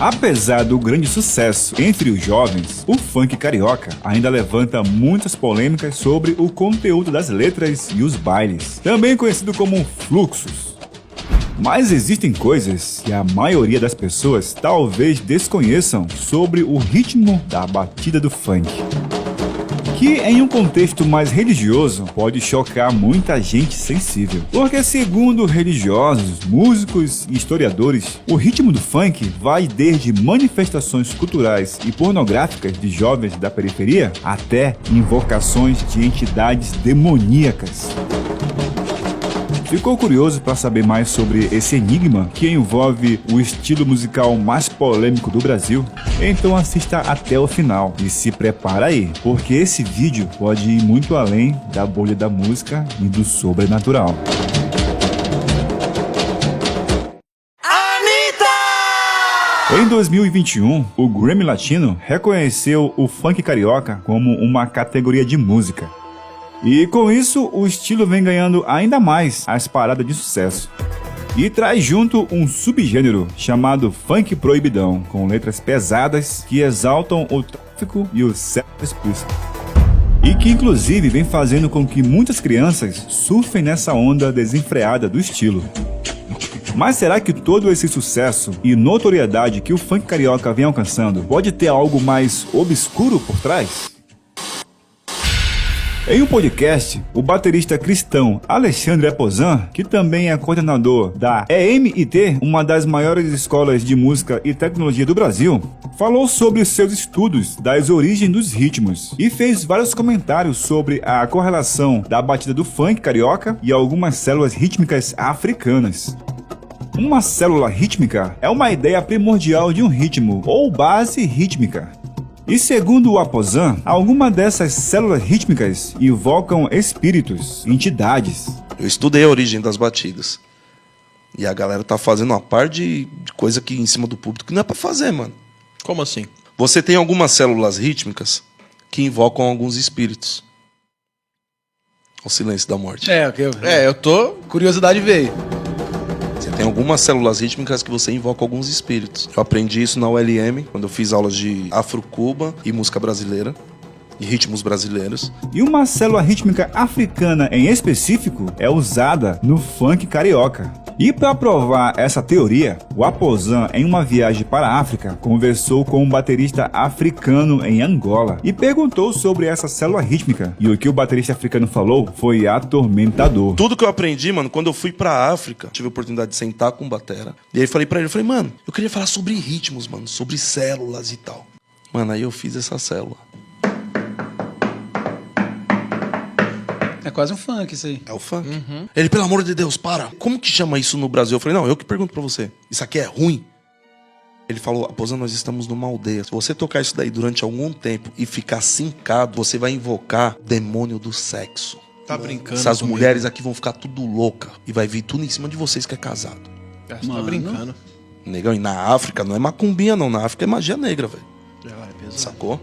Apesar do grande sucesso entre os jovens, o funk carioca ainda levanta muitas polêmicas sobre o conteúdo das letras e os bailes, também conhecido como fluxos. Mas existem coisas que a maioria das pessoas talvez desconheçam sobre o ritmo da batida do funk, que em um contexto mais religioso pode chocar muita gente sensível. Porque segundo religiosos, músicos e historiadores, o ritmo do funk vai desde manifestações culturais e pornográficas de jovens da periferia até invocações de entidades demoníacas. Ficou curioso para saber mais sobre esse enigma que envolve o estilo musical mais polêmico do Brasil? Então assista até o final e se prepara aí, porque esse vídeo pode ir muito além da bolha da música e do sobrenatural. Em 2021, o Grammy Latino reconheceu o funk carioca como uma categoria de música. E com isso, o estilo vem ganhando ainda mais as paradas de sucesso. E traz junto um subgênero chamado funk proibidão, com letras pesadas que exaltam o tráfico e o sexo explícito. E que inclusive vem fazendo com que muitas crianças surfem nessa onda desenfreada do estilo. Mas será que todo esse sucesso e notoriedade que o funk carioca vem alcançando pode ter algo mais obscuro por trás? Em um podcast, o baterista cristão Alexandre Aposan, que também é coordenador da EMIT, uma das maiores escolas de música e tecnologia do Brasil, falou sobre seus estudos das origens dos ritmos e fez vários comentários sobre a correlação da batida do funk carioca e algumas células rítmicas africanas. Uma célula rítmica é uma ideia primordial de um ritmo ou base rítmica. E segundo o Aposan, algumas dessas células rítmicas invocam espíritos, entidades. Eu estudei a origem das batidas. E a galera tá fazendo uma par de coisa aqui em cima do púlpito que não é pra fazer, mano. Como assim? Você tem algumas células rítmicas que invocam alguns espíritos. O silêncio da morte. Eu tô... Curiosidade veio. Você tem algumas células rítmicas que você invoca alguns espíritos. Eu aprendi isso na ULM, quando eu fiz aulas de Afro-Cuba e música brasileira, e ritmos brasileiros. E uma célula rítmica africana em específico é usada no funk carioca. E para provar essa teoria, o Aposan, em uma viagem para a África, conversou com um baterista africano em Angola e perguntou sobre essa célula rítmica. E o que o baterista africano falou foi atormentador. Tudo que eu aprendi, mano, quando eu fui pra África, tive a oportunidade de sentar com o batera. E aí falei pra ele, mano, eu queria falar sobre ritmos, mano, sobre células e tal. Mano, aí eu fiz essa célula. É quase um funk isso aí. É o funk. Uhum. Ele, pelo amor de Deus, para. Como que chama isso no Brasil? Eu falei, não, eu que pergunto pra você. Isso aqui é ruim? Ele falou, Aposan, nós estamos numa aldeia. Se você tocar isso daí durante algum tempo e ficar sincado, você vai invocar demônio do sexo. Tá brincando? Essas comigo. mulheres aqui vão ficar tudo louca. E vai vir tudo em cima de vocês que é casado. Você tá brincando. Negão, e na África não é macumbinha não. Na África é magia negra, velho. É pesado. Sacou?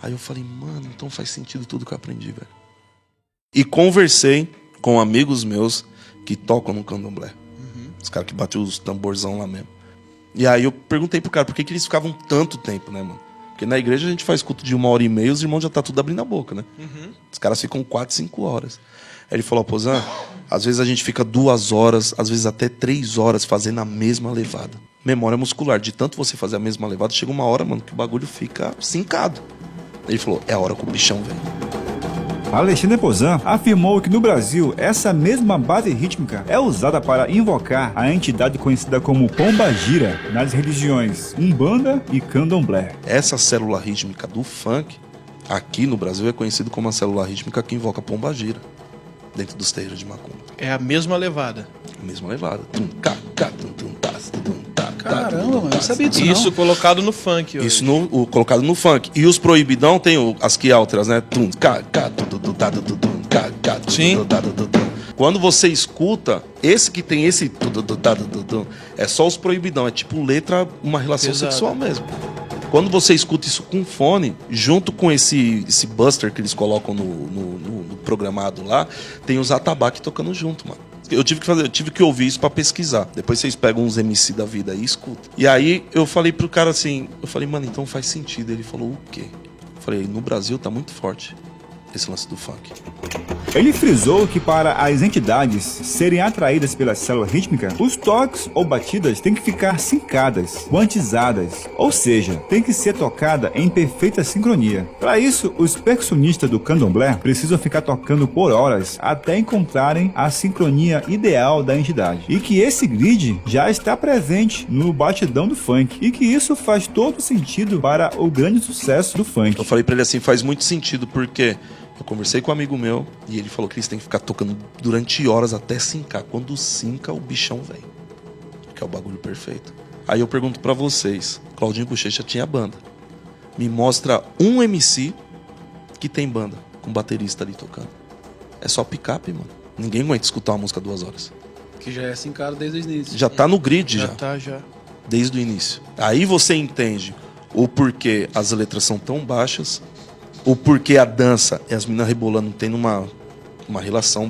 Aí eu falei, mano, então faz sentido tudo que eu aprendi, velho. E conversei com amigos meus que tocam no candomblé. Os caras que batem os tamborzão lá mesmo. E aí eu perguntei pro cara por que eles ficavam tanto tempo, né, mano? Porque na igreja a gente faz culto de 1h30 e os irmãos já tá tudo abrindo a boca, né? Os caras ficam 4, 5 horas. Aí ele falou, Aposan, às vezes a gente fica 2 horas, às vezes até 3 horas fazendo a mesma levada. Memória muscular, de tanto você fazer a mesma levada, chega uma hora, mano, que o bagulho fica sincado. Ele falou, é a hora com o bichão, velho. Alexandre Aposan afirmou que no Brasil essa mesma base rítmica é usada para invocar a entidade conhecida como Pombagira nas religiões Umbanda e Candomblé. Essa célula rítmica do funk, aqui no Brasil, é conhecido como a célula rítmica que invoca Pombagira dentro dos terreiros de macumba. É a mesma levada. A mesma levada. Caramba, mano, eu sabia disso. Isso colocado no funk. Hoje. Isso colocado no funk. E os proibidão tem as quialtras, né? Sim. Quando você escuta, esse que tem esse é só os proibidão. É tipo letra, uma relação sexual mesmo. Quando você escuta isso com fone, junto com esse buster que eles colocam no programado lá, tem os atabaque tocando junto, mano. Eu tive que ouvir isso pra pesquisar. Depois vocês pegam uns MC da vida aí e escutam. E aí eu falei pro cara assim, mano, então faz sentido. Ele falou, o quê? Eu falei, no Brasil tá muito forte esse lance do funk. Ele frisou que para as entidades serem atraídas pela célula rítmica, os toques ou batidas têm que ficar sincadas, quantizadas, ou seja, tem que ser tocada em perfeita sincronia. Para isso, os percussionistas do candomblé precisam ficar tocando por horas até encontrarem a sincronia ideal da entidade. E que esse grid já está presente no batidão do funk, e que isso faz todo sentido para o grande sucesso do funk. Eu falei pra ele assim, faz muito sentido, porque eu conversei com um amigo meu e ele falou que eles têm que ficar tocando durante horas até sincar. Quando sinca, o bichão vem. Que é o bagulho perfeito. Aí eu pergunto pra vocês, Claudinho Bochecha tinha banda. Me mostra um MC que tem banda, com baterista ali tocando. É só picape, mano. Ninguém aguenta escutar uma música 2 horas. Que já é sincado desde o início. Já tá no grid, Já tá, já. desde o início. Aí você entende o porquê as letras são tão baixas, o porquê a dança e as meninas rebolando tem uma relação,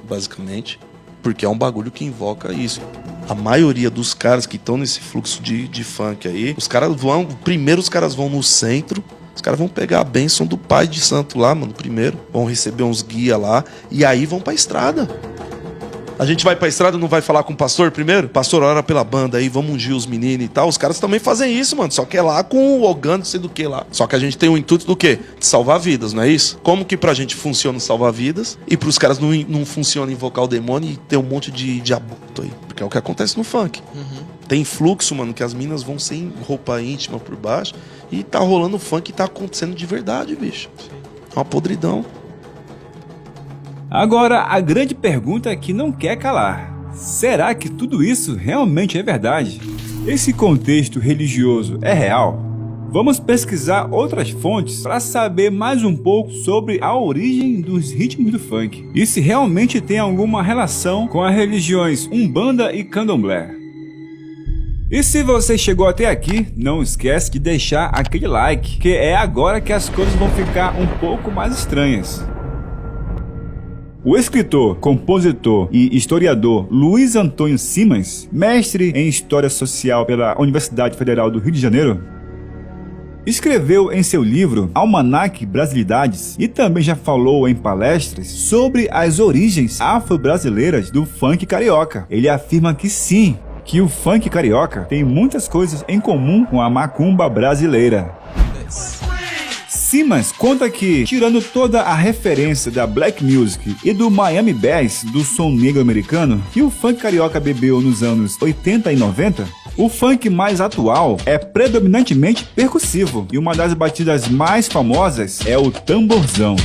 basicamente, porque é um bagulho que invoca isso. A maioria dos caras que estão nesse fluxo de funk aí, os caras vão no centro, os caras vão pegar a bênção do pai de santo lá, mano, primeiro, vão receber uns guia lá, e aí vão pra estrada. A gente vai pra estrada, não vai falar com o pastor primeiro? Pastor, ora pela banda aí, vamos ungir os meninos e tal. Os caras também fazem isso, mano. Só que é lá com o Ogando, não sei do que lá. Só que a gente tem o intuito do quê? De salvar vidas, não é isso? Como que pra gente funciona salvar vidas e pros caras não funciona invocar o demônio e ter um monte de aborto aí? Porque é o que acontece no funk. Tem fluxo, mano, que as minas vão sem roupa íntima por baixo e tá rolando funk e tá acontecendo de verdade, bicho. É uma podridão. Agora, a grande pergunta é que não quer calar. Será que tudo isso realmente é verdade? Esse contexto religioso é real? Vamos pesquisar outras fontes para saber mais um pouco sobre a origem dos ritmos do funk e se realmente tem alguma relação com as religiões Umbanda e Candomblé. E se você chegou até aqui, não esquece de deixar aquele like, que é agora que as coisas vão ficar um pouco mais estranhas. O escritor, compositor e historiador Luiz Antônio Simas, mestre em História Social pela Universidade Federal do Rio de Janeiro, escreveu em seu livro Almanaque Brasilidades e também já falou em palestras sobre as origens afro-brasileiras do funk carioca. Ele afirma que sim, que o funk carioca tem muitas coisas em comum com a macumba brasileira. Simas conta que, tirando toda a referência da Black Music e do Miami Bass do som negro americano, que o funk carioca bebeu nos anos 80 e 90, o funk mais atual é predominantemente percussivo, e uma das batidas mais famosas é o tamborzão.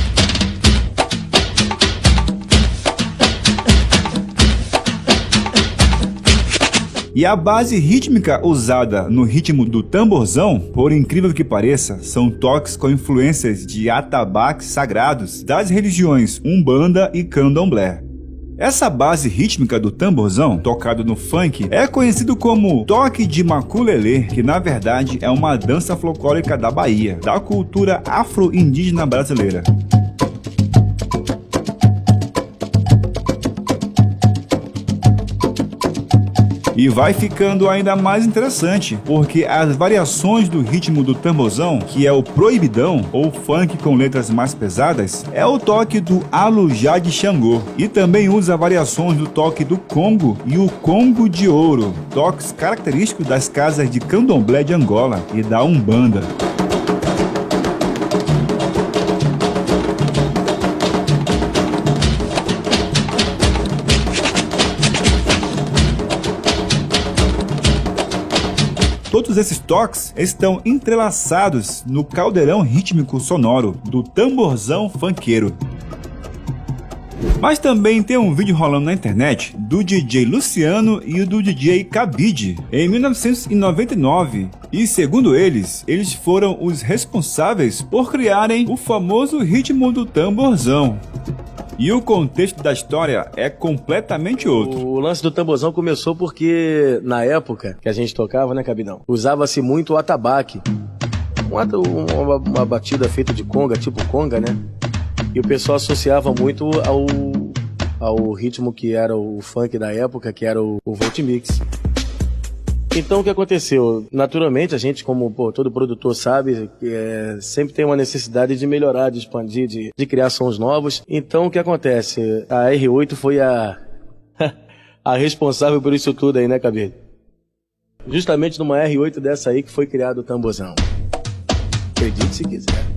E a base rítmica usada no ritmo do tamborzão, por incrível que pareça, são toques com influências de atabaques sagrados das religiões Umbanda e Candomblé. Essa base rítmica do tamborzão, tocado no funk, é conhecido como toque de maculelê, que na verdade é uma dança folclórica da Bahia, da cultura afro-indígena brasileira. E vai ficando ainda mais interessante, porque as variações do ritmo do tamborzão, que é o proibidão, ou funk com letras mais pesadas, é o toque do Alujá de Xangô, e também usa variações do toque do Congo e o Congo de Ouro, toques característicos das casas de candomblé de Angola e da Umbanda. Todos esses toques estão entrelaçados no caldeirão rítmico sonoro do tamborzão funkeiro. Mas também tem um vídeo rolando na internet do DJ Luciano e do DJ Cabide em 1999 e, segundo eles foram os responsáveis por criarem o famoso ritmo do tamborzão. E o contexto da história é completamente outro. O lance do tamborzão começou porque, na época que a gente tocava, né, Cabidão? Usava-se muito o atabaque. Uma batida feita de conga, tipo conga, né? E o pessoal associava muito ao ritmo que era o funk da época, que era o Volt Mix. Então o que aconteceu? Naturalmente, a gente, como todo produtor sabe, sempre tem uma necessidade de melhorar, de expandir, de criar sons novos. Então o que acontece? A R8 foi a responsável por isso tudo aí, né, Cabelo? Justamente numa R8 dessa aí que foi criado o tamborzão. Acredite se quiser.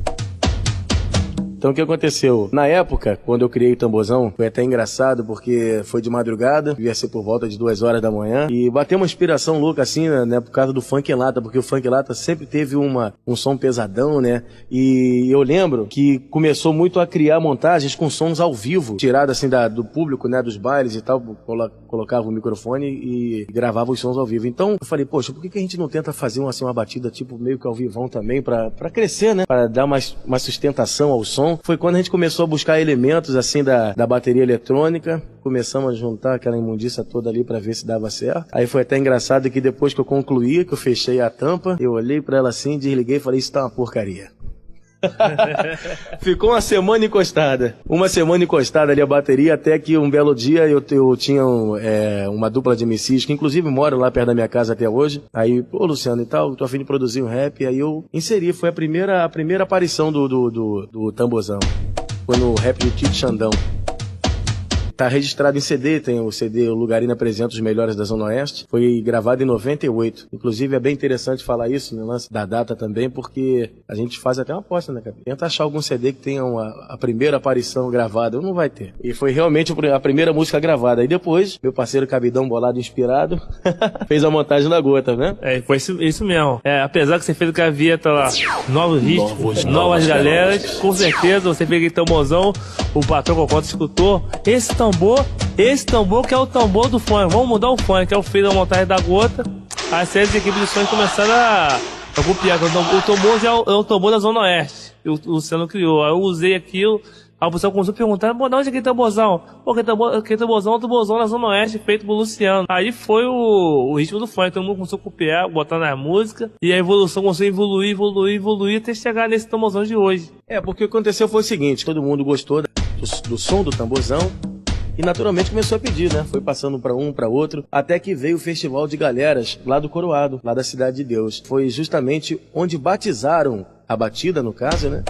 Então o que aconteceu? Na época, quando eu criei o tamborzão, foi até engraçado porque foi de madrugada, ia ser por volta de 2 horas da manhã, e bateu uma inspiração louca assim, né, por causa do funk lata, porque o funk lata sempre teve um som pesadão, né, e eu lembro que começou muito a criar montagens com sons ao vivo, tirado assim do público, né, dos bailes e tal, colocava o microfone e gravava os sons ao vivo. Então eu falei, poxa, por que a gente não tenta fazer uma batida tipo meio que ao vivão também, pra crescer, né, pra dar mais sustentação ao som. Foi quando a gente começou a buscar elementos assim da bateria eletrônica, começamos a juntar aquela imundícia toda ali pra ver se dava certo. Aí foi até engraçado que depois que eu concluí, que eu fechei a tampa, eu olhei pra ela assim, desliguei e falei, isso tá uma porcaria. Ficou uma semana encostada ali a bateria, até que um belo dia eu tinha uma dupla de MCs que inclusive moram lá perto da minha casa até hoje. Aí, pô, Luciano e tal, tô a fim de produzir um rap, aí eu inseri, foi a primeira aparição do tamborzão, foi no rap do Tito Xandão. Tá registrado em CD, tem o CD O Lugarina Apresenta os Melhores da Zona Oeste. Foi gravado em 98. Inclusive é bem interessante falar isso, no lance da data também, porque a gente faz até uma aposta, né, cara? Tenta achar algum CD que tenha a primeira aparição gravada, não vai ter. E foi realmente a primeira música gravada. Aí depois, meu parceiro Cabidão Bolado Inspirado fez a montagem da gota, né? Foi isso mesmo. Apesar que você fez o Gaveta lá, novos ritmos, novas galeras, com certeza você fez aquele tamborzão, o patrão Cocota escutou. Esse tambor que é o tambor do funk. Vamos mudar o funk, que é o feio da montagem da gota. As séries de equipes de som começaram a copiar. O tambor já é o tambor da Zona Oeste. O Luciano criou. Aí eu usei aquilo. Aí o pessoal começou a perguntar, de onde é aquele tamborzão? Pô, aquele tamborzão é o tamborzão da Zona Oeste, feito por Luciano. Aí foi o ritmo do funk. Todo mundo começou a copiar, botar nas músicas. E a evolução começou a evoluir, até chegar nesse tamborzão de hoje. Porque o que aconteceu foi o seguinte, todo mundo gostou do som do tamborzão. E naturalmente começou a pedir, né? Foi passando para um, para outro, até que veio o Festival de Galeras, lá do Coroado, lá da Cidade de Deus. Foi justamente onde batizaram a batida, no caso, né?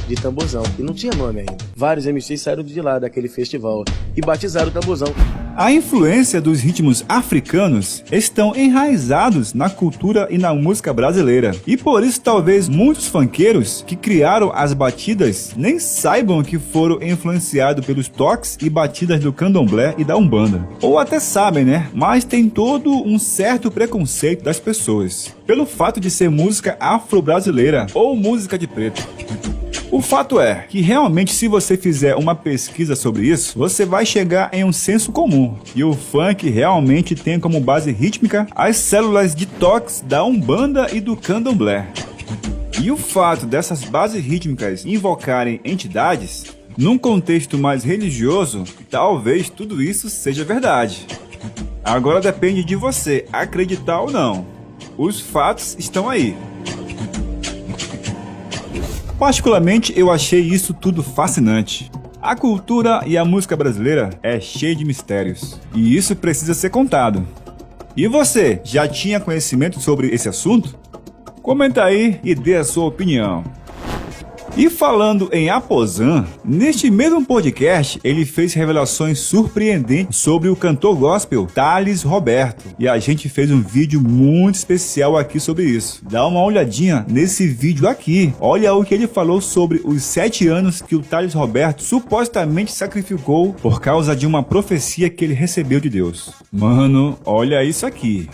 De tamborzão, que não tinha nome ainda. Vários MCs saíram de lá daquele festival e batizaram o tamborzão. A influência dos ritmos africanos estão enraizados na cultura e na música brasileira. E por isso talvez muitos funkeiros que criaram as batidas nem saibam que foram influenciados pelos toques e batidas do candomblé e da umbanda. Ou até sabem, né? Mas tem todo um certo preconceito das pessoas pelo fato de ser música afro-brasileira ou música de preto. O fato é que realmente, se você fizer uma pesquisa sobre isso, você vai chegar em um senso comum. E o funk realmente tem como base rítmica as células de toques da umbanda e do candomblé. E o fato dessas bases rítmicas invocarem entidades, num contexto mais religioso, talvez tudo isso seja verdade. Agora depende de você acreditar ou não. Os fatos estão aí. Particularmente, eu achei isso tudo fascinante. A cultura e a música brasileira é cheia de mistérios, e isso precisa ser contado. E você, já tinha conhecimento sobre esse assunto? Comenta aí e dê a sua opinião. E falando em Aposan, neste mesmo podcast, ele fez revelações surpreendentes sobre o cantor gospel Thales Roberto. E a gente fez um vídeo muito especial aqui sobre isso. Dá uma olhadinha nesse vídeo aqui. Olha o que ele falou sobre os 7 anos que o Thales Roberto supostamente sacrificou por causa de uma profecia que ele recebeu de Deus. Mano, olha isso aqui.